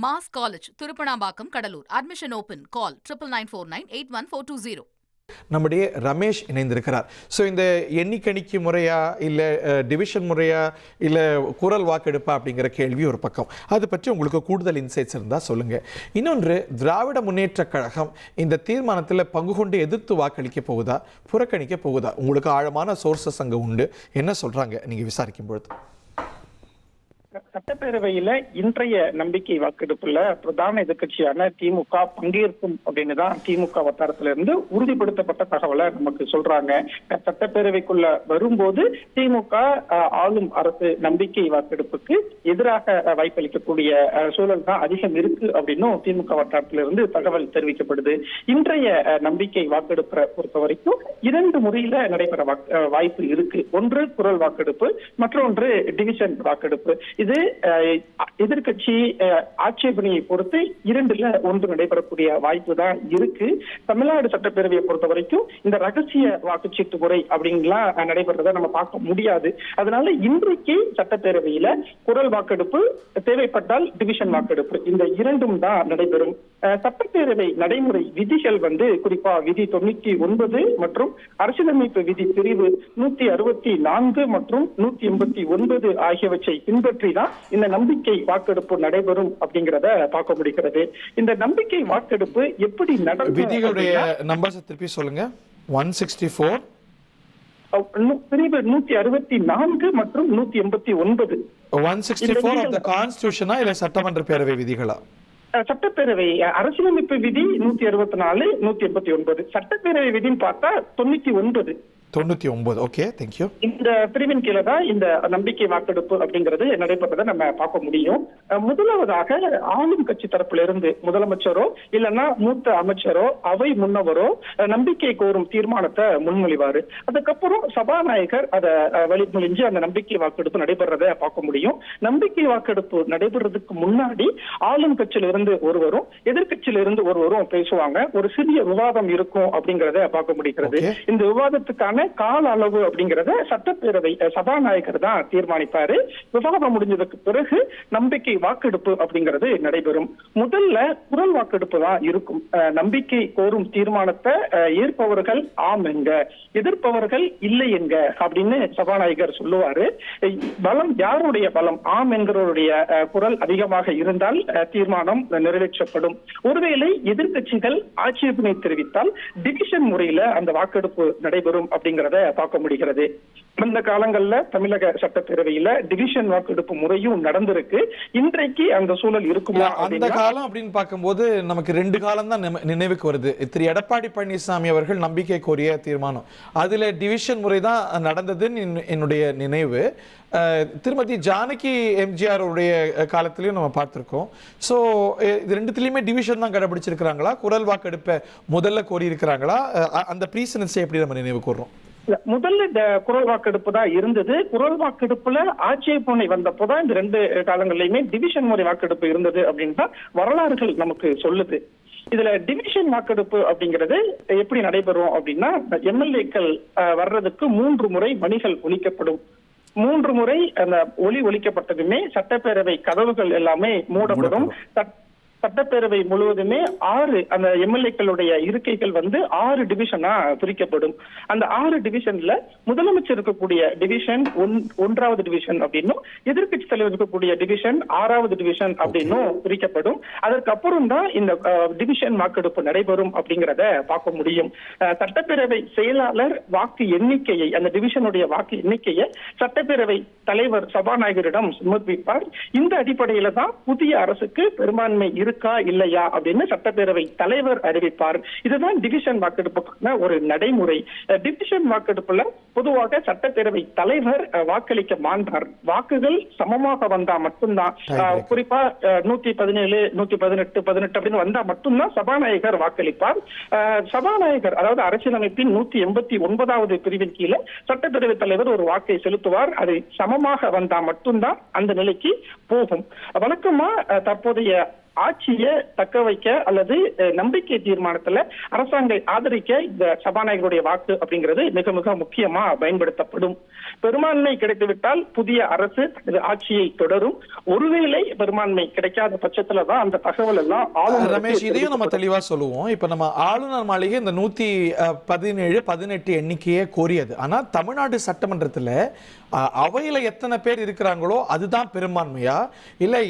Mass college Thiruppanampakkam Cuddalore admission open call 9949981420. நம்முடைய ரமேஷ் இணைந்திருக்கிறார். So இந்த எண்ணிக்கணிக்கு முறையா இல்லை டிவிஷன் முறையா இல்லை குரல் வாக்கெடுப்பா அப்படிங்கிற கேள்வி ஒரு பக்கம். அதை பற்றி உங்களுக்கு கூடுதல் இன்சைட்ஸ் இருந்தால் சொல்லுங்கள். இன்னொன்று, திராவிட முன்னேற்றக் கழகம் இந்த தீர்மானத்தில் பங்கு கொண்டு எதிர்த்து வாக்களிக்க போகுதா, புறக்கணிக்க போகுதா? உங்களுக்கு ஆழமான சோர்சஸ் அங்கே உண்டு. என்ன சொல்கிறாங்க நீங்கள் விசாரிக்கும் பொழுது? சட்டப்பேரவையில இன்றைய நம்பிக்கை வாக்கெடுப்புல பிரதான எதிர்கட்சியான திமுக பங்கேற்கும் அப்படின்னு தான் திமுக வட்டாரத்துல இருந்து உறுதிப்படுத்தப்பட்ட தகவலை நமக்கு சொல்றாங்க. சட்டப்பேரவைக்குள்ள வரும்போது திமுக ஆளும் அரசு நம்பிக்கை வாக்கெடுப்புக்கு எதிராக வாய்ப்பளிக்கக்கூடிய சூழல் தான் அதிகம் இருக்கு அப்படின்னும் திமுக வட்டாரத்துல இருந்து தகவல் தெரிவிக்கப்படுது. இன்றைய நம்பிக்கை வாக்கெடுப்பை பொறுத்த வரைக்கும் 2 முறையில நடைபெற வாய்ப்பு இருக்கு. ஒன்று குரல் வாக்கெடுப்பு, மற்றொன்று டிவிஷன் வாக்கெடுப்பு. இது எதிர்கட்சி ஆட்சேபனையை பொறுத்து 2ல் 1 நடைபெறக்கூடிய வாய்ப்பு தான் இருக்கு. தமிழ்நாடு சட்டப்பேரவையை பொறுத்த வரைக்கும் இந்த ரகசிய வாக்குச்சீட்டு முறை அப்படின்லாம் நடைபெறத நம்ம பார்க்க முடியாது. அதனால இன்றைக்கு சட்டப்பேரவையில குரல் வாக்கெடுப்பு, தேவைப்பட்டால் டிவிஷன் வாக்கெடுப்பு, இந்த 2ம் தான் நடைபெறும். சட்டப்பேரவை நடைமுறை விதிகள் குறிப்பா விதி 99 மற்றும் அரசியலமைப்பு விதி பிரிவு 164 மற்றும் 189 ஆகியவற்றை பின்பற்றி தான் இந்த நம்பிக்கை வாக்கெடுப்பு நடைபெறும் அப்படிங்கிறத பார்க்க முடிகிறது. இந்த நம்பிக்கை வாக்கெடுப்பு எப்படி நடக்கும்? விதிகளுடைய நம்பர்ஸ் திருப்பி சொல்லுங்க. 164 பிரிவு 164 மற்றும் 189. 164 ஆஃப் தி கான்ஸ்டிடியூஷனா இல்ல சட்டமன்ற பேரவை விதிகளா? சட்டப்பேரவை அரசியலமைப்பு விதி 164, 189. சட்டப்பேரவை விதின்னு பார்த்தா 99. Okay, thank you. இந்த பிரிவின் கீழே தான் இந்த நம்பிக்கை வாக்கெடுப்பு அப்படிங்கிறது நடைபெறதை நம்ம பார்க்க முடியும். முதலாவதாக ஆளும் கட்சி தரப்புல இருந்து முதலமைச்சரோ இல்லைன்னா மூத்த அமைச்சரோ அவை முன்னவரோ நம்பிக்கை கோரும் தீர்மானத்தை முன்மொழிவாரு. அதுக்கப்புறம் சபாநாயகர் அதை வழிமொழிஞ்சு அந்த நம்பிக்கை வாக்கெடுப்பு நடைபெறதை பார்க்க முடியும். நம்பிக்கை வாக்கெடுப்பு நடைபெறதுக்கு முன்னாடி ஆளும் கட்சியில இருந்து ஒருவரும் எதிர்கட்சியில இருந்து ஒருவரும் பேசுவாங்க. ஒரு சிறிய விவாதம் இருக்கும் அப்படிங்கிறத பார்க்க முடிகிறது. இந்த விவாதத்துக்கான கால அளவு அப்படிங்கறத சட்டப்பேரவை சபாநாயகர் தான் தீர்மானிப்பாரு. விவாதம் முடிஞ்சதுக்கு பிறகு நம்பிக்கை வாக்கெடுப்பு அப்படிங்கிறது நடைபெறும். முதல்ல குரல் வாக்கெடுப்பு தான் இருக்கும். நம்பிக்கை கோரும் தீர்மானத்தை ஏற்பவர்கள் ஆம் என்க, எதிர்ப்பவர்கள் இல்லை என்க அப்படின்னு சபாநாயகர் சொல்லுவாரு. பலம் யாருடைய பலம்? ஆம் என்கிறவருடைய குரல் அதிகமாக இருந்தால் தீர்மானம் நிறைவேற்றப்படும். ஒருவேளை எதிர்கட்சிகள் ஆட்சேபனை தெரிவித்தால் டிவிஷன் முறையில அந்த வாக்கெடுப்பு நடைபெறும் அப்படிங்கிறத பார்க்க முடிகிறது. இந்த காலங்கள்ல தமிழக சட்டப்பேரவையில டிவிஷன் வாக்கெடுப்பு முறையும் நடந்திருக்கு. இன்றைக்கு அந்த சூழல் இருக்குமா? அந்த காலம் அப்படின்னு பார்க்கும்போது நமக்கு 2 காலம் தான் நினைவுக்கு வருது. திரு எடப்பாடி பழனிசாமி அவர்கள் நம்பிக்கை கோரிய தீர்மானம், அதுல டிவிஷன் முறை தான் நடந்ததுன்னு என்னுடைய நினைவு. திருமதி ஜானகி எம்ஜிஆர் உடைய காலத்திலையும் நம்ம பார்த்திருக்கோம். ஸோ இது 2த்துலயுமே டிவிஷன் தான் கடைபிடிச்சிருக்கிறாங்களா, குரல் வாக்கெடுப்பை முதல்ல கோரி இருக்கிறாங்களா? அந்த ப்ரீசிடன்ஸை எப்படி நம்ம நினைவு கூறுறோம்? முதல்ல இந்த குரல் வாக்கெடுப்பு தான் இருந்தது. குரல் வாக்கெடுப்புல ஆட்சேபனை வந்தப்போதான் இந்த 2 காலங்கள்லயுமே டிவிஷன் முறை வாக்கெடுப்பு இருந்தது அப்படின்னு தான் வரலாறுகள் நமக்கு சொல்லுது. இதுல டிவிஷன் வாக்கெடுப்பு அப்படிங்கிறது எப்படி நடைபெறும் அப்படின்னா, எம்எல்ஏக்கள் வர்றதுக்கு 3 முறை மணிகள் ஒலிக்கப்படும். 3 முறை அந்த ஒலி ஒலிக்கப்பட்டதுமே சட்டப்பேரவை கதவுகள் எல்லாமே மூடப்படும். சட்டப்பேரவை முழுவதுமே 6 அந்த எம்எல்ஏக்களுடைய இருக்கைகள் 6 டிவிஷனா பிரிக்கப்படும். அந்த 6 டிவிஷன்ல முதலமைச்சர் இருக்கக்கூடிய டிவிஷன் 1வது டிவிஷன் அப்படின்னும் எதிர்கட்சி தலைவர் இருக்கக்கூடிய டிவிஷன் 6வது டிவிஷன் அப்படின்னும் பிரிக்கப்படும். அதற்கப்புறம் தான் இந்த டிவிஷன் வாக்கெடுப்பு நடைபெறும் அப்படிங்கிறத பார்க்க முடியும். சட்டப்பேரவை செயலாளர் வாக்கு எண்ணிக்கையை, அந்த டிவிஷனுடைய வாக்கு எண்ணிக்கையை சட்டப்பேரவை தலைவர் சபாநாயகரிடம் சமர்ப்பிப்பார். இந்த அடிப்படையில தான் புதிய அரசுக்கு பெரும்பான்மை இருக்கா இல்லையா அப்படின்னு சட்டப்பேரவை தலைவர் அறிவிப்பார். இதுதான் டிவிஷன் வாக்கெடுப்புக்கான ஒரு நடைமுறை. டிவிஷன் வாக்கெடுப்புல பொதுவாக சட்டப்பேரவை தலைவர் வாக்களிக்க மாட்டார். வாக்குகள் சமமாக வந்தா மட்டும்தான், குறிப்பா 117, 118, 18 அப்படின்னு வந்தா மட்டும்தான் சபாநாயகர் வாக்களிப்பார். சபாநாயகர் அதாவது அரசியலமைப்பின் 189வது பிரிவின் கீழே சட்டப்பேரவை தலைவர் ஒரு வாக்கை செலுத்துவார். அது சமமாக வந்தா மட்டும்தான் அந்த நிலைக்கு போகும். வழக்கமா தற்போதைய ஆட்சியை தக்க வைக்க அல்லது நம்பிக்கை தீர்மானத்துல அரசாங்கத்தை ஆதரிக்க இந்த சபாநாயகருடைய வாக்கு அப்படிங்கிறது மிக மிக முக்கியமா பயன்படுத்தப்படும். பெரும்பான்மை கிடைத்துவிட்டால் புதிய அரசு ஆட்சியை தொடரும். ஒருவேளை பெரும்பான்மை கிடைக்காத பட்சத்துல தான் அந்த தகவல் எல்லாம் ரமேஷ், இதையும் நம்ம தெளிவா சொல்லுவோம். இப்ப நம்ம ஆளுநர் மாளிகை இந்த 117, 18 எண்ணிக்கையே கோரியது. ஆனா தமிழ்நாடு சட்டமன்றத்துல அவையில எத்தனை பேர் இருக்கிறாங்களோ அதுதான் பெரும்பான்மையா, இல்லை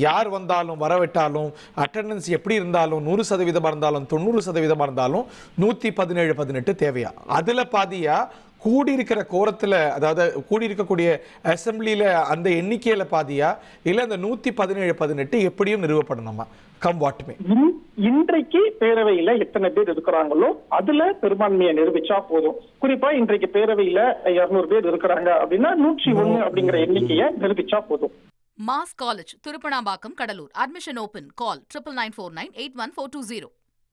யார் வந்தாலும் வரவிட்டாலும் அட்டெண்டன்ஸ் எப்படி இருந்தாலும் 100% இருந்தாலும் 90% இருந்தாலும் 117, 18 தேவையா? அதுல பாதியா கூடியிருக்கிற கோரத்துல, அதாவது கூடியிருக்கக்கூடிய அசம்பிளியில அந்த எண்ணிக்கையில பாதியா, இல்ல அந்த 117, 18 எப்படியும் நிறுவப்படணுமா? கம் வாட்டுமே இன்றைக்கு பேரவையில எத்தனை பேர் இருக்கிறாங்களோ அதுல பெரும்பான்மையை நிரூபிச்சா போதும். குறிப்பா இன்றைக்கு பேரவையில 200 பேர் இருக்கிறாங்க அப்படின்னா 101 அப்படிங்கிற எண்ணிக்கையை நிரூபிச்சா போதும். Mass college Thiruppanampakkam Cuddalore. Admission open. Call 9949 81420.